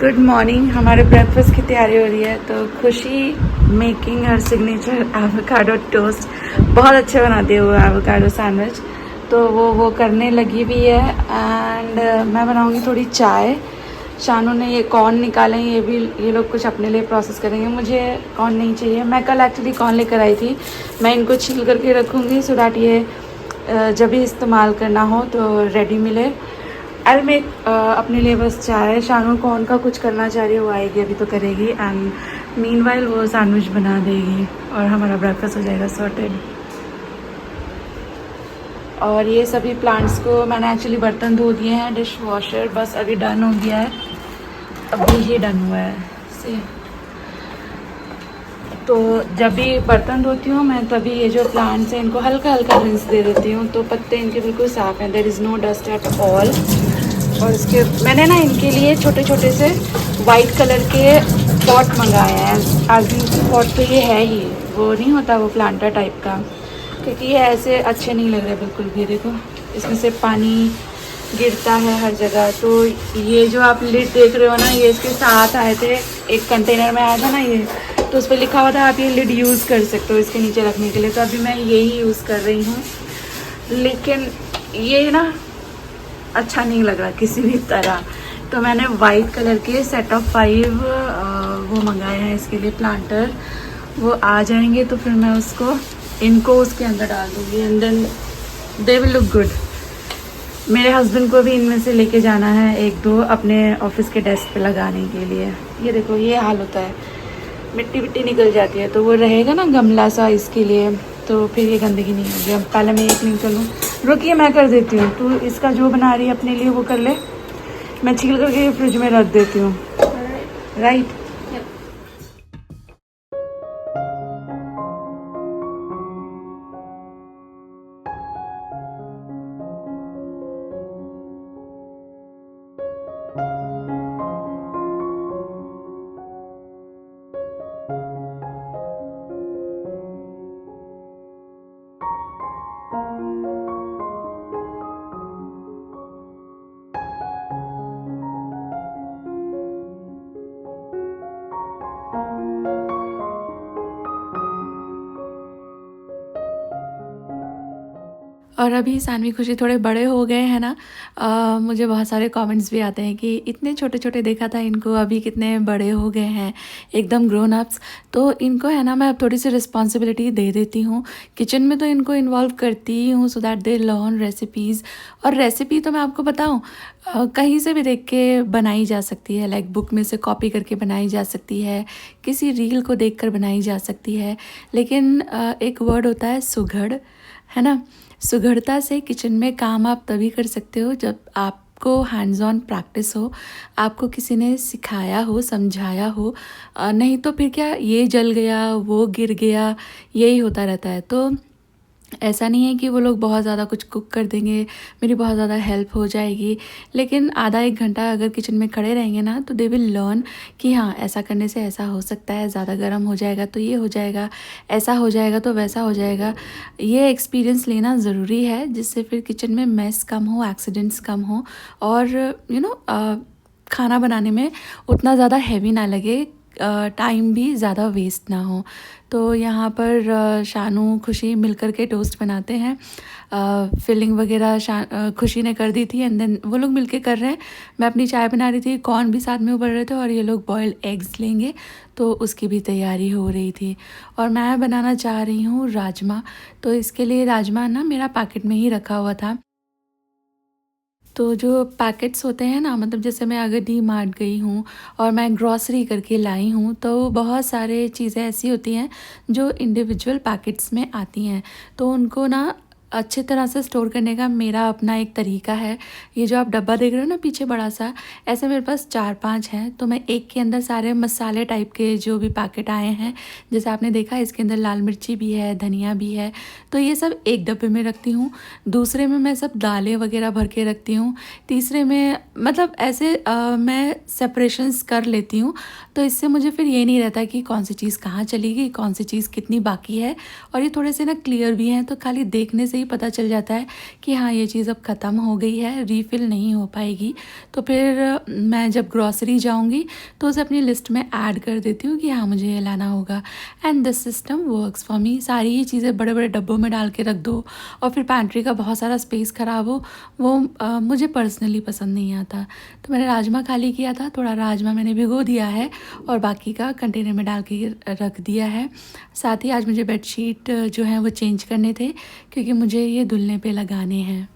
Good morning. हमारे breakfast की तैयारी हो रही है। तो खुशी मेकिंग हर सिग्नेचर एवोकाडो टोस्ट, बहुत अच्छे बनाती है वो एवोकाडो सैंडविच। तो वो करने लगी भी है। एंड मैं बनाऊंगी थोड़ी चाय। शानू ने ये कॉर्न निकाले हैं, ये लोग कुछ अपने लिए प्रोसेस करेंगे। मुझे कॉर्न नहीं चाहिए। मैं कल एक्चुअली कॉर्न लेकर आई थी। मैं इनको छील करके रखूँगी सो दैट ये जब भी इस्तेमाल करना हो तो रेडी मिले। आई मेक अपने लिए बस चाय। शानू कौन का कुछ करना चाह रही है, वो आएगी अभी तो करेगी। एंड मीनवाइल वो सैंडविच बना देगी और हमारा ब्रेकफास्ट हो जाएगा सॉर्टेड। और ये सभी प्लांट्स को मैंने एक्चुअली बर्तन धो दिए हैं, डिश वॉशर बस अभी डन हो गया है, अभी ही डन हुआ है से। तो जब भी बर्तन धोती हूँ मैं तभी ये जो प्लांट्स हैं इनको हल्का हल्का रिंस दे देती हूँ, तो पत्ते इनके बिल्कुल साफ़ हैं, there is no dust at all. और इसके मैंने ना इनके लिए छोटे छोटे से वाइट कलर के पॉट मंगाए हैं। आज पॉट तो ये है ही, वो नहीं होता वो प्लांटर टाइप का, क्योंकि ये ऐसे अच्छे नहीं लग रहे बिल्कुल भी। देखो इसमें से पानी गिरता है हर जगह। तो ये जो आप लिड देख रहे हो ना, ये इसके साथ आए थे, एक कंटेनर में आया था ना ये, तो उस पर लिखा हुआ था आप ये लिड यूज़ कर सकते हो इसके नीचे रखने के लिए। तो अभी मैं यही यूज़ कर रही हूँ, लेकिन ये ना अच्छा नहीं लग रहा किसी भी तरह। तो मैंने वाइट कलर के सेट ऑफ 5 वो मंगाए हैं इसके लिए प्लांटर। वो आ जाएंगे तो फिर मैं इनको उसके अंदर डाल दूँगी and then they will look good. मेरे हस्बैंड को भी इनमें से लेके जाना है 1-2 अपने ऑफिस के डेस्क पे लगाने के लिए। ये देखो ये हाल होता है, मिट्टी विट्टी निकल जाती है, तो वो रहेगा ना गमला सा इसके लिए, तो फिर ये गंदगी नहीं होगी। अब पहले मैं एक निकलूँ, रुकिए मैं कर देती हूँ। तू इसका जो बना रही है अपने लिए वो कर ले, मैं छील करके फ्रिज में रख देती हूँ। राइट। और अभी सानवी खुशी थोड़े बड़े हो गए हैं ना। मुझे बहुत सारे कमेंट्स भी आते हैं कि इतने छोटे छोटे देखा था इनको, अभी कितने बड़े हो गए हैं, एकदम ग्रोन अप्स। तो इनको है ना मैं अब थोड़ी सी रिस्पॉन्सिबिलिटी दे देती हूँ। किचन में तो इनको इन्वॉल्व करती ही हूँ so that they learn recipes. और रेसिपी तो मैं आपको बताऊँ, कहीं से भी देख के बनाई जा सकती है, लाइक बुक में से कॉपी करके बनाई जा सकती है, किसी रील को देखकर बनाई जा सकती है। लेकिन एक वर्ड होता है सुघड़, है ना। सुघड़ता से किचन में काम आप तभी कर सकते हो जब आपको हैंड्स ऑन प्रैक्टिस हो, आपको किसी ने सिखाया हो, समझाया हो। नहीं तो फिर क्या, ये जल गया वो गिर गया, यही होता रहता है। तो ऐसा नहीं है कि वो लोग बहुत ज़्यादा कुछ कुक कर देंगे, मेरी बहुत ज़्यादा हेल्प हो जाएगी, लेकिन आधा 1 घंटा अगर किचन में खड़े रहेंगे ना तो दे विल लर्न कि हाँ ऐसा करने से ऐसा हो सकता है, ज़्यादा गर्म हो जाएगा तो ये हो जाएगा, ऐसा हो जाएगा तो वैसा हो जाएगा। ये एक्सपीरियंस लेना ज़रूरी है, जिससे फिर किचन में मेस कम हो, एक्सीडेंट्स कम हो, और खाना बनाने में उतना ज़्यादा हैवी ना लगे, टाइम भी ज़्यादा वेस्ट ना हो। तो यहाँ पर शानू खुशी मिलकर के टोस्ट बनाते हैं। फिलिंग वगैरह खुशी ने कर दी थी एंड देन वो लोग मिलके कर रहे हैं। मैं अपनी चाय बना रही थी, कॉर्न भी साथ में उबल रहे थे, और ये लोग बॉयल्ड एग्स लेंगे तो उसकी भी तैयारी हो रही थी। और मैं बनाना चाह रही हूँ राजमा। तो इसके लिए राजमा ना मेरा पैकेट में ही रखा हुआ था। तो जो पैकेट्स होते हैं ना, मतलब जैसे मैं अगर डी मार्ट गई हूँ और मैं ग्रॉसरी करके लाई हूँ, तो बहुत सारे चीज़ें ऐसी होती हैं जो इंडिविजुअल पैकेट्स में आती हैं। तो उनको ना अच्छी तरह से स्टोर करने का मेरा अपना एक तरीका है। ये जो आप डब्बा देख रहे हो ना पीछे बड़ा सा, ऐसे मेरे पास 4-5 हैं। तो मैं एक के अंदर सारे मसाले टाइप के जो भी पैकेट आए हैं, जैसे आपने देखा इसके अंदर लाल मिर्ची भी है, धनिया भी है, तो ये सब एक डब्बे में रखती हूँ। दूसरे में मैं सब दालें वगैरह भर के रखती हूँ। तीसरे में मतलब ऐसे मैं सेपरेशंस कर लेती हूँ। तो इससे मुझे फिर ये नहीं रहता कि कौन सी चीज़ कहाँ चली गई, कौन सी चीज़ कितनी बाकी है। और ये थोड़े से ना क्लियर भी हैं, तो खाली देखने से ही पता चल जाता है कि हाँ ये चीज़ अब ख़त्म हो गई है, रीफ़िल नहीं हो पाएगी। तो फिर मैं जब ग्रॉसरी जाऊँगी तो उसे अपनी लिस्ट में ऐड कर देती हूँ कि हाँ मुझे ये लाना होगा। And this system works for me. सारी ही चीज़ें बड़े बड़े डब्बों में डाल के रख दो और फिर पैंट्री का बहुत सारा स्पेस ख़राब हो, वो मुझे पर्सनली पसंद नहीं आता। तो मैंने राजमा खाली किया था, थोड़ा राजमा मैंने भिगो दिया है और बाकी का कंटेनर में डाल के रख दिया है। साथ ही आज मुझे बेडशीट जो है वो चेंज करने थे क्योंकि मुझे ये धुलने पे लगाने हैं।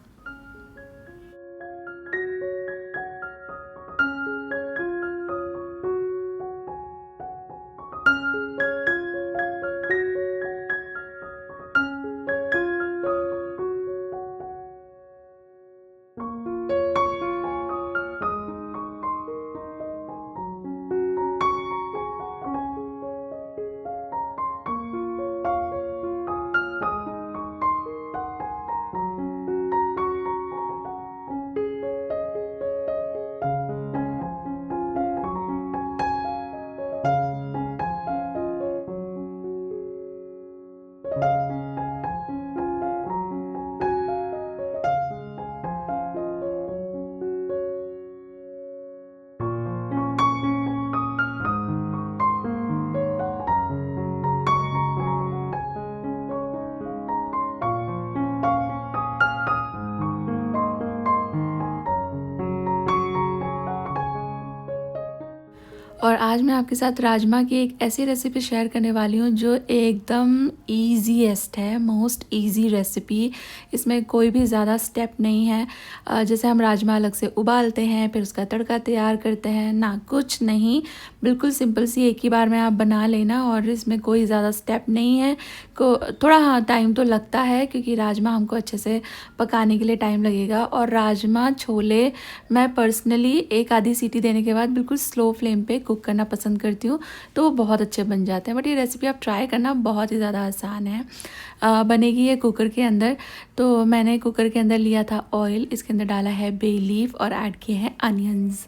और आज मैं आपके साथ राजमा की एक ऐसी रेसिपी शेयर करने वाली हूँ जो एकदम ईजीएस्ट है, मोस्ट इजी रेसिपी। इसमें कोई भी ज़्यादा स्टेप नहीं है। जैसे हम राजमा अलग से उबालते हैं फिर उसका तड़का तैयार करते हैं, ना कुछ नहीं, बिल्कुल सिंपल सी एक ही बार में आप बना लेना और इसमें कोई ज़्यादा स्टेप नहीं है। को थोड़ा हाँ टाइम तो लगता है क्योंकि राजमा हमको अच्छे से पकाने के लिए टाइम लगेगा। और राजमा छोले मैं पर्सनली एक आधी सीटी देने के बाद बिल्कुल स्लो फ्लेम पे कुक करना पसंद करती हूँ, तो वो बहुत अच्छे बन जाते हैं। बट ये रेसिपी आप ट्राई करना, बहुत ही ज़्यादा आसान है। बनेगी ये कुकर के अंदर। तो मैंने कुकर के अंदर लिया था ऑयल, इसके अंदर डाला है बे लीफ और ऐड किए हैं अनियंस।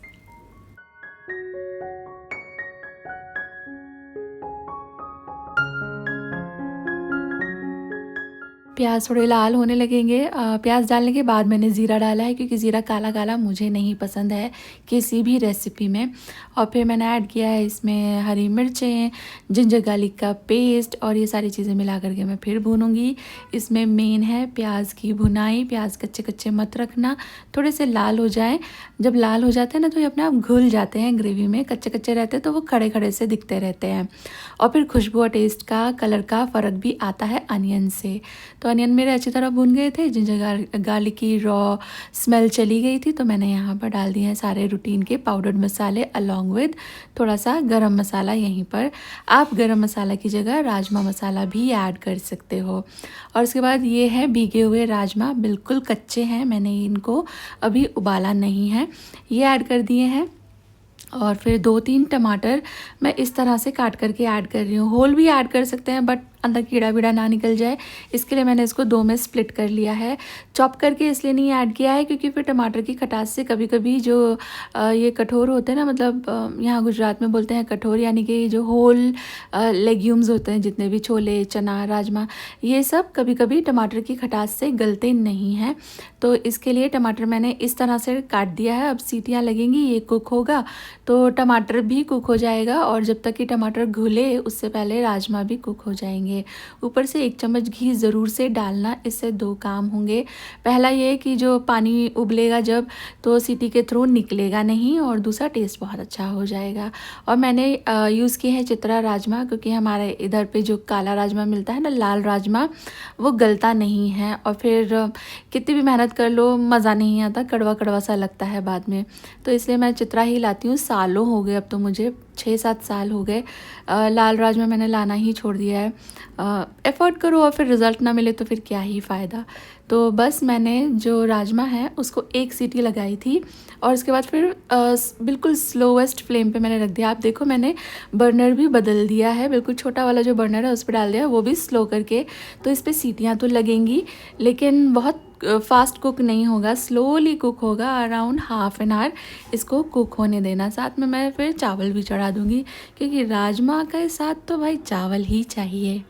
प्याज थोड़े लाल होने लगेंगे। प्याज डालने के बाद मैंने ज़ीरा डाला है क्योंकि ज़ीरा काला काला मुझे नहीं पसंद है किसी भी रेसिपी में। और फिर मैंने ऐड किया है इसमें हरी मिर्चें, जिंजर गार्लिक का पेस्ट और ये सारी चीज़ें मिला करके मैं फिर भूनूंगी। इसमें मेन है प्याज की भुनाई। प्याज कच्चे कच्चे मत रखना, थोड़े से लाल हो जाए। जब लाल हो जाते हैं ना तो ये अपने आप घुल जाते हैं ग्रेवी में। कच्चे कच्चे रहते हैं तो वो खड़े खड़े से दिखते रहते हैं। और फिर खुशबू और टेस्ट का, कलर का फ़र्क भी आता है अनियन से। तो अनियन मेरे अच्छी तरह भुन गए थे, जिंजर गार्लिक की रॉ स्मेल चली गई थी। तो मैंने यहाँ पर डाल दिए हैं सारे रूटीन के पाउडर्ड मसाले अलॉन्ग विद थोड़ा सा गरम मसाला। यहीं पर आप गरम मसाला की जगह राजमा मसाला भी ऐड कर सकते हो। और उसके बाद ये है भीगे हुए राजमा, बिल्कुल कच्चे हैं, मैंने इनको अभी उबाला नहीं है, ये ऐड कर दिए हैं। और फिर 2-3 टमाटर मैं इस तरह से काट करके ऐड कर रही हूँ। होल भी ऐड कर सकते हैं बट अंदर कीड़ा वीड़ा ना निकल जाए, इसके लिए मैंने इसको 2 में स्प्लिट कर लिया है। चॉप करके इसलिए नहीं ऐड किया है क्योंकि फिर टमाटर की खटास से कभी कभी जो ये कठोर होते हैं ना, मतलब यहाँ गुजरात में बोलते हैं कठोर, यानी कि जो होल लेग्यूम्स होते हैं जितने भी, छोले, चना, राजमा, ये सब कभी कभी टमाटर की खटास से गलते नहीं हैं। तो इसके लिए टमाटर मैंने इस तरह से काट दिया है। अब सीटियाँ लगेंगी, ये कुक होगा तो टमाटर भी कुक हो जाएगा और जब तक कि टमाटर घुले उससे पहले राजमा भी कुक हो जाएंगे। ऊपर से 1 चम्मच घी ज़रूर से डालना, इससे 2 काम होंगे। पहला ये कि जो पानी उबलेगा जब, तो सीटी के थ्रू निकलेगा नहीं, और दूसरा टेस्ट बहुत अच्छा हो जाएगा। और मैंने यूज़ किए हैं चित्रा राजमा क्योंकि हमारे इधर पे जो काला राजमा मिलता है ना, लाल राजमा, वो गलता नहीं है और फिर कितनी भी मेहनत कर लो मज़ा नहीं आता, कड़वा कड़वा सा लगता है बाद में। तो इसलिए मैं चित्रा ही लाती हूँ। सालों हो गए, अब तो मुझे 6-7 साल हो गए लाल राजमा मैंने लाना ही छोड़ दिया है। एफ़र्ट करो और फिर रिज़ल्ट ना मिले तो फिर क्या ही फ़ायदा। तो बस मैंने जो राजमा है उसको 1 सीटी लगाई थी और उसके बाद फिर बिल्कुल स्लोवेस्ट फ्लेम पे मैंने रख दिया। आप देखो मैंने बर्नर भी बदल दिया है, बिल्कुल छोटा वाला जो बर्नर है उस पर डाल दिया, वो भी स्लो करके। तो इस पर सीटियाँ तो लगेंगी लेकिन बहुत फास्ट कुक नहीं होगा, स्लोली कुक होगा। अराउंड हाफ एन आवर इसको कुक होने देना। साथ में मैं फिर चावल भी चढ़ा दूँगी क्योंकि राजमा के साथ तो भाई चावल ही चाहिए।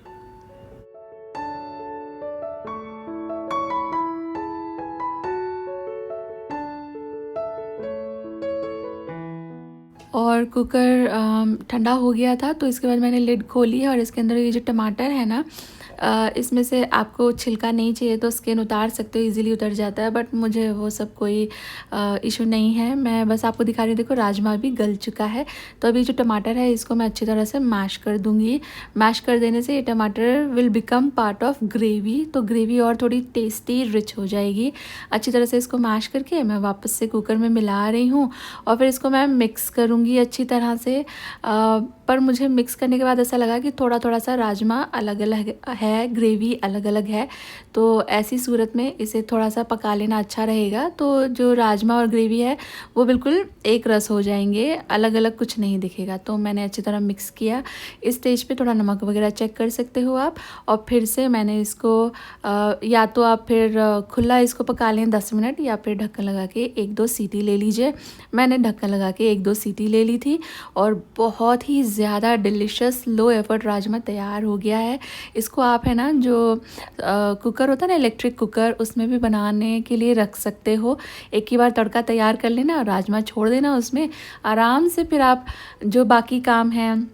और कुकर ठंडा हो गया था, तो इसके बाद मैंने लिड खोली है और इसके अंदर ये जो टमाटर है ना, इसमें से आपको छिलका नहीं चाहिए तो स्किन उतार सकते हो, इजीली उतर जाता है, बट मुझे वो सब कोई इशू नहीं है। मैं बस आपको दिखा रही हूँ, देखो राजमा भी गल चुका है। तो अभी जो टमाटर है इसको मैं अच्छी तरह से मैश कर दूँगी। मैश कर देने से ये टमाटर will become part of gravy, तो ग्रेवी और थोड़ी टेस्टी रिच हो जाएगी। अच्छी तरह से इसको मैश करके मैं वापस से कुकर में मिला रही हूँ और फिर इसको मैं मिक्स करूँगी अच्छी तरह से। पर मुझे मिक्स करने के बाद ऐसा लगा कि थोड़ा थोड़ा सा राजमा अलग अलग है, ग्रेवी अलग अलग है, तो ऐसी सूरत में इसे थोड़ा सा पका लेना अच्छा रहेगा। तो जो राजमा और ग्रेवी है वो बिल्कुल एक रस हो जाएंगे, अलग अलग कुछ नहीं दिखेगा। तो मैंने अच्छी तरह मिक्स किया। इस स्टेज पे थोड़ा नमक वगैरह चेक कर सकते हो आप। और फिर से मैंने इसको या तो आप फिर खुला इसको पका लें 10 मिनट, या फिर ढक्कन लगा के 1-2 सीटी ले लीजिए। मैंने ढक्कन लगा के 1-2 सीटी ले ली थी और बहुत ही ज़्यादा डिलिशियस लो एफर्ट राजमा तैयार हो गया है। इसको आप है ना जो कुकर होता है ना, इलेक्ट्रिक कुकर, उसमें भी बनाने के लिए रख सकते हो। एक ही बार तड़का तैयार कर लेना और राजमा छोड़ देना उसमें आराम से। फिर आप जो बाकी काम हैं,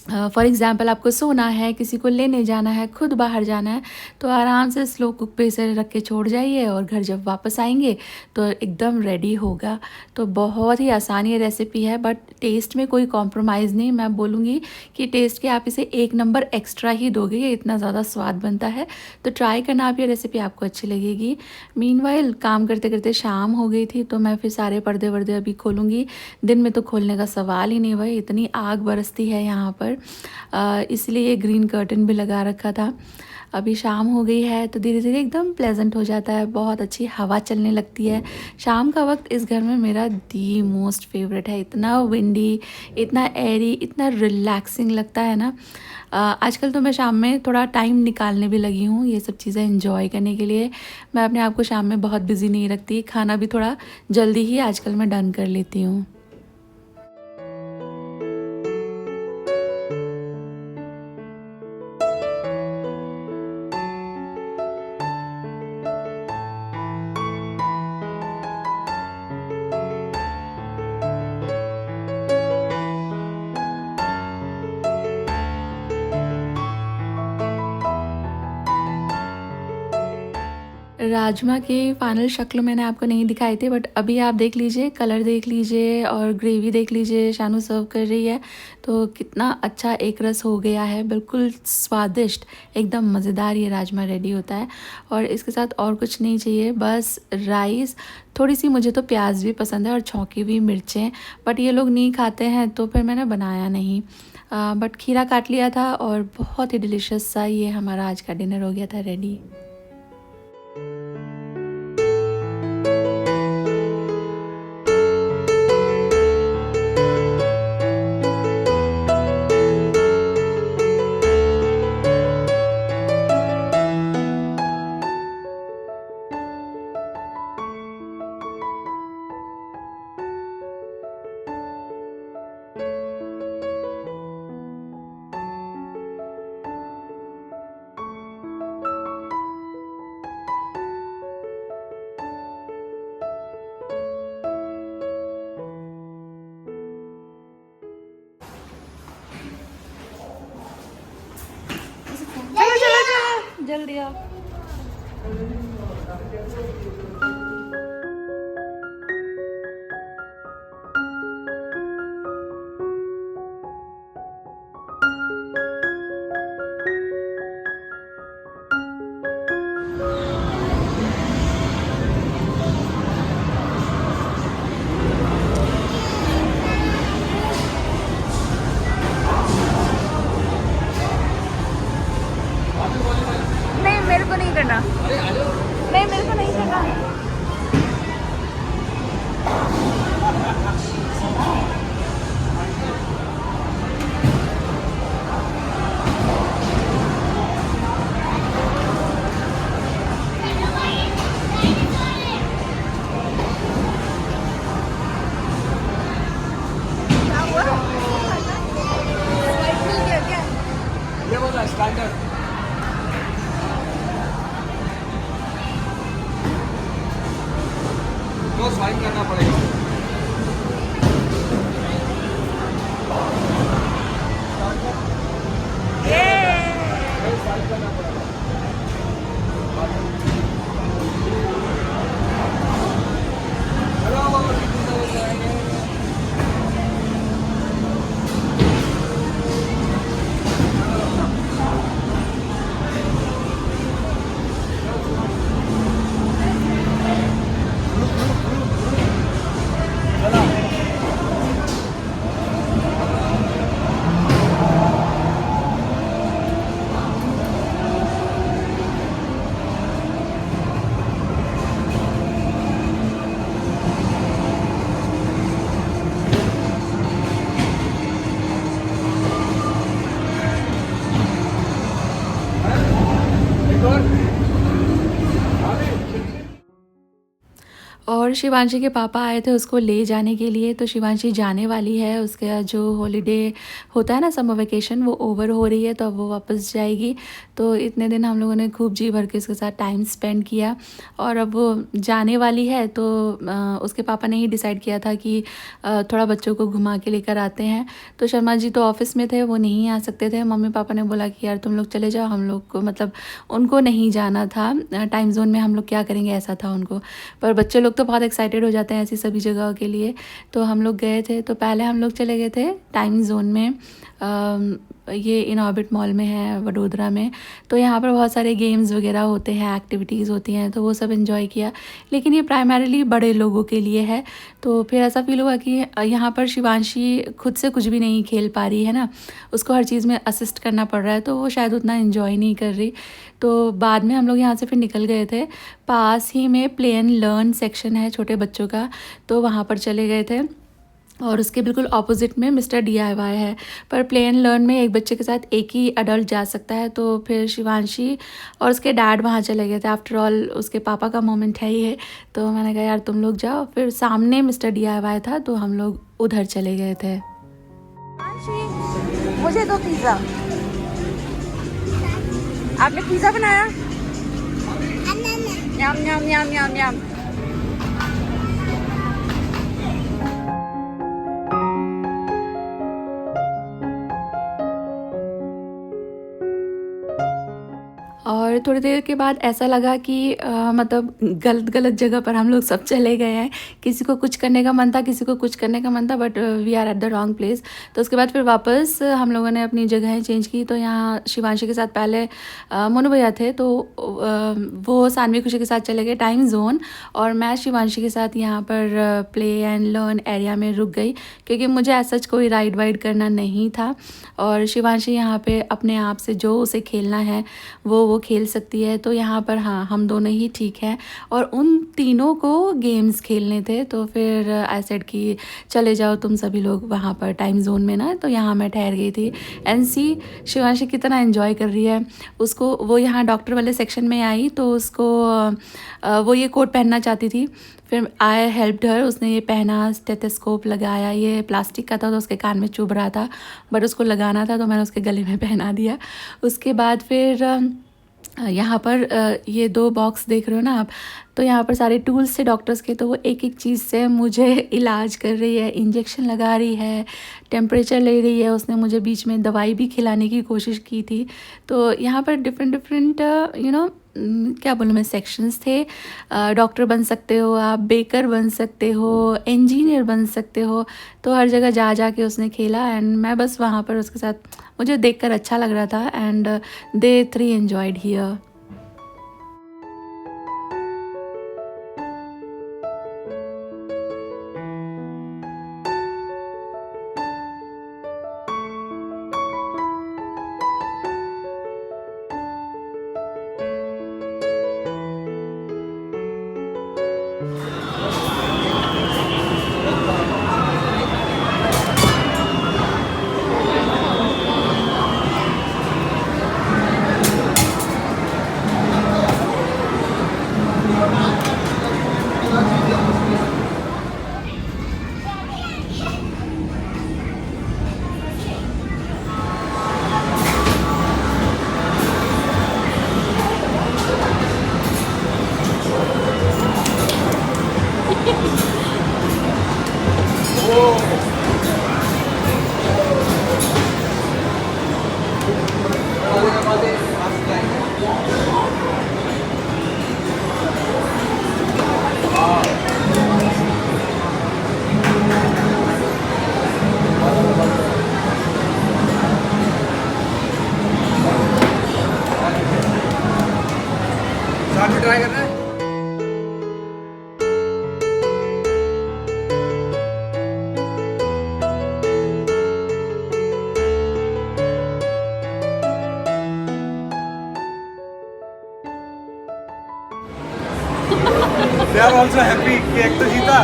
फॉर एग्ज़ाम्पल आपको सोना है, किसी को लेने जाना है, खुद बाहर जाना है, तो आराम से स्लो कुक पे इसे रख के छोड़ जाइए और घर जब वापस आएंगे तो एकदम रेडी होगा। तो बहुत ही आसान ये रेसिपी है, बट टेस्ट में कोई कॉम्प्रोमाइज़ नहीं। मैं बोलूँगी कि टेस्ट के आप इसे 1 नंबर एक्स्ट्रा ही दोगे, ये इतना ज़्यादा स्वाद बनता है। तो ट्राई करना आप, ये रेसिपी आपको अच्छी लगेगी। मीनवाइल काम करते करते शाम हो गई थी, तो मैं फिर सारे पर्दे वर्दे अभी खोलूँगी। दिन में तो खोलने का सवाल ही नहीं भाई, इतनी आग बरसती है यहाँ पर, इसलिए ग्रीन कर्टन भी लगा रखा था। अभी शाम हो गई है तो धीरे धीरे एकदम प्लेजेंट हो जाता है, बहुत अच्छी हवा चलने लगती है। शाम का वक्त इस घर में मेरा दी मोस्ट फेवरेट है। इतना विंडी, इतना एयरी, इतना रिलैक्सिंग लगता है ना। आजकल तो मैं शाम में थोड़ा टाइम निकालने भी लगी हूँ ये सब चीज़ें एंजॉय करने के लिए। मैं अपने आप को शाम में बहुत बिजी नहीं रखती, खाना भी थोड़ा जल्दी ही आजकल मैं डन कर लेती हूँ। राजमा की फ़ाइनल शक्ल मैंने आपको नहीं दिखाई थी, बट अभी आप देख लीजिए, कलर देख लीजिए और ग्रेवी देख लीजिए। शानू सर्व कर रही है तो कितना अच्छा एक रस हो गया है, बिल्कुल स्वादिष्ट, एकदम मज़ेदार ये राजमा रेडी होता है। और इसके साथ और कुछ नहीं चाहिए, बस राइस, थोड़ी सी मुझे तो प्याज भी पसंद है और छौंकी हुई मिर्चें, बट ये लोग नहीं खाते हैं तो फिर मैंने बनाया नहीं। बट खीरा काट लिया था और बहुत ही डिलिशियस सा ये हमारा आज का डिनर हो गया था रेडी। चलो चलो चलो जल्दी आओ। नहीं मेरे को नहीं करना, नहीं मेरे को नहीं करना। ये वाला स्टैंडर्ड तो स्वाइप करना पड़ेगा। और शिवांशी के पापा आए थे उसको ले जाने के लिए, तो शिवांशी जाने वाली है। उसका जो हॉलीडे होता है ना, समर वेकेशन, वो ओवर हो रही है, तो अब वो वापस जाएगी। तो इतने दिन हम लोगों ने खूब जी भर के उसके साथ टाइम स्पेंड किया, और अब वो जाने वाली है। तो उसके पापा ने ही डिसाइड किया था कि थोड़ा बच्चों को घुमा के लेकर आते हैं। तो शर्मा जी तो ऑफिस में थे, वो नहीं आ सकते थे। मम्मी पापा ने बोला कि यार तुम लोग चले जाओ, हम लोग को मतलब उनको नहीं जाना था टाइम जोन में, हम लोग क्या करेंगे, ऐसा था उनको। पर बच्चे लोग तो बहुत एक्साइटेड हो जाते हैं ऐसी सभी जगह के लिए। तो हम लोग गए थे। तो पहले हम लोग चले गए थे टाइम जोन में, ये इन ऑर्बिट मॉल में है वडोदरा में। तो यहाँ पर बहुत सारे गेम्स वगैरह होते हैं, एक्टिविटीज़ होती हैं, तो वो सब इन्जॉय किया। लेकिन ये प्राइमरीली बड़े लोगों के लिए है। तो फिर ऐसा फील हुआ कि यहाँ पर शिवांशी खुद से कुछ भी नहीं खेल पा रही है ना, उसको हर चीज़ में असिस्ट करना पड़ रहा है, तो वो शायद उतना इन्जॉय नहीं कर रही। तो बाद में हम लोग यहाँ से फिर निकल गए थे। पास ही में प्ले एंड लर्न सेक्शन है छोटे बच्चों का, तो वहाँ पर चले गए थे। और उसके बिल्कुल ऑपोजिट में मिस्टर DIY है। पर प्ले एंड लर्न में एक बच्चे के साथ एक ही अडल्ट जा सकता है। तो फिर शिवांशी और उसके डैड वहाँ चले गए थे। आफ्टर ऑल उसके पापा का मोमेंट है ही है। तो मैंने कहा यार तुम लोग जाओ। फिर सामने मिस्टर DIY था, तो हम लोग उधर चले गए थे। मुझे दो पिज्जा। आपने पिज्जा बनाया? यम यम यम यम यम। और थोड़ी देर के बाद ऐसा लगा कि मतलब गलत गलत जगह पर हम लोग सब चले गए हैं। किसी को कुछ करने का मन था, किसी को कुछ करने का मन था, but we are at the wrong place. तो उसके बाद फिर वापस हम लोगों ने अपनी जगहें चेंज की। तो यहाँ शिवांशी के साथ पहले मोनू भैया थे, तो वो सानवी खुशी के साथ चले गए टाइम जोन, और मैं शिवांशी के साथ यहाँ पर प्ले एंड लर्न एरिया में रुक गई, क्योंकि मुझे ऐसा कोई राइड वाइड करना नहीं था। और शिवांशी यहाँ पे अपने आप से जो उसे खेलना है वो खेल सकती है। तो यहाँ पर हाँ, हम दोनों ही ठीक हैं। और उन तीनों को गेम्स खेलने थे, तो फिर आई सेड कि चले जाओ तुम सभी लोग वहाँ पर टाइम जोन में ना। तो यहाँ मैं ठहर गई थी। एंड सी शिवांशी कितना एंजॉय कर रही है। उसको वो यहाँ डॉक्टर वाले सेक्शन में आई, तो उसको वो ये कोट पहनना चाहती थी। फिर आई हेल्प्ड हर, उसने ये पहना, स्टेथोस्कोप लगाया। ये प्लास्टिक का था तो उसके कान में चुभ रहा था, बट उसको लगाना था, तो मैंने उसके गले में पहना दिया। उसके बाद फिर यहाँ पर ये 2 बॉक्स देख रहे हो ना आप, तो यहाँ पर सारे टूल्स थे डॉक्टर्स के। तो वो एक एक चीज़ से मुझे इलाज कर रही है, इंजेक्शन लगा रही है, टेम्परेचर ले रही है। उसने मुझे बीच में दवाई भी खिलाने की कोशिश की थी। तो यहाँ पर डिफरेंट डिफरेंट क्या बोलूँ मैं, सेक्शंस थे। डॉक्टर बन सकते हो आप, बेकर बन सकते हो, इंजीनियर बन सकते हो। तो हर जगह जा जा के उसने खेला, एंड मैं बस वहाँ पर उसके साथ, मुझे देखकर अच्छा लग रहा था। And they 3 enjoyed here. Try करना है। They are also happy कि एक तो जीता।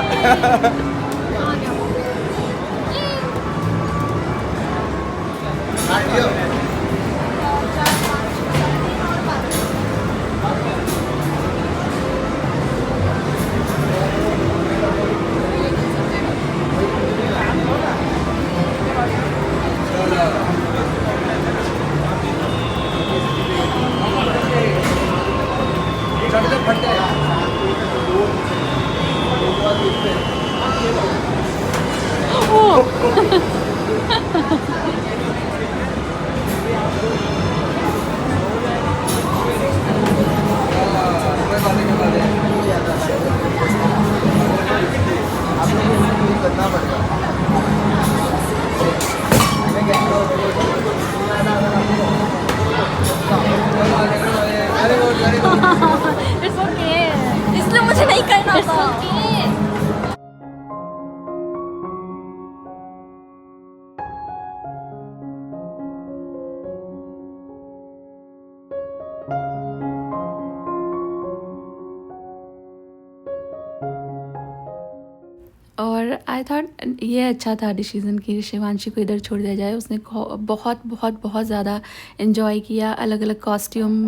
और आई थॉट ये अच्छा था डिसीज़न कि शिवांशी को इधर छोड़ दिया जाए। उसने बहुत बहुत बहुत ज़्यादा इन्जॉय किया। अलग अलग कॉस्ट्यूम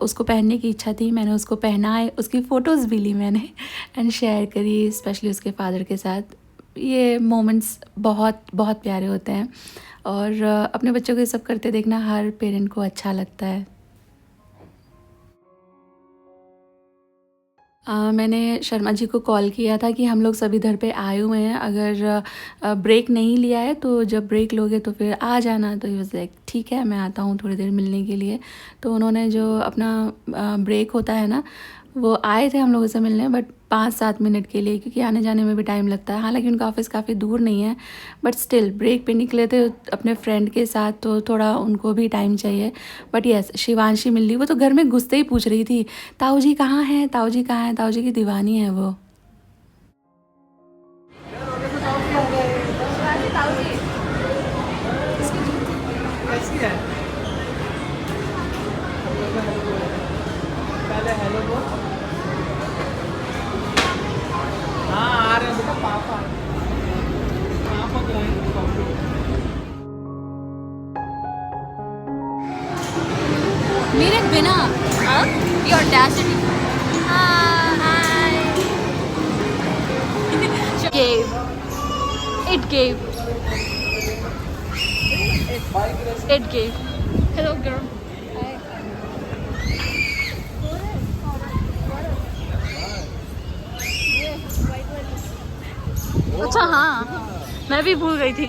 उसको पहनने की इच्छा थी, मैंने उसको पहनाए, उसकी फ़ोटोज़ भी ली मैंने एंड शेयर करी, स्पेशली उसके फादर के साथ। ये मोमेंट्स बहुत बहुत प्यारे होते हैं और अपने बच्चों को ये सब करते देखना हर पेरेंट को अच्छा लगता है। मैंने शर्मा जी को कॉल किया था कि हम लोग सब इधर पे आए हुए हैं, अगर ब्रेक नहीं लिया है तो जब ब्रेक लोगे तो फिर आ जाना। तो ही वाज लाइक ठीक है, मैं आता हूँ थोड़ी देर मिलने के लिए। तो उन्होंने जो अपना ब्रेक होता है ना, वो आए थे हम लोगों से मिलने, बट 5-7 मिनट के लिए, क्योंकि आने जाने में भी टाइम लगता है। हालांकि उनका ऑफिस काफ़ी दूर नहीं है, बट स्टिल ब्रेक पे निकले थे अपने फ्रेंड के साथ, तो थोड़ा उनको भी टाइम चाहिए। बट यस, शिवांशी मिल रही, वो तो घर में घुसते ही पूछ रही थी ताऊ जी कहाँ हैं, ताऊ जी कहाँ हैं। ताऊ जी की दीवानी है वो। कैसी है? पहले हेलो बोल। हाँ आ रहे हैं बेटा, पापा को आएंगे कॉफी। मेरे बिना your audacity it gave hello girl अच्छा हाँ मैं भी भूल गई थी।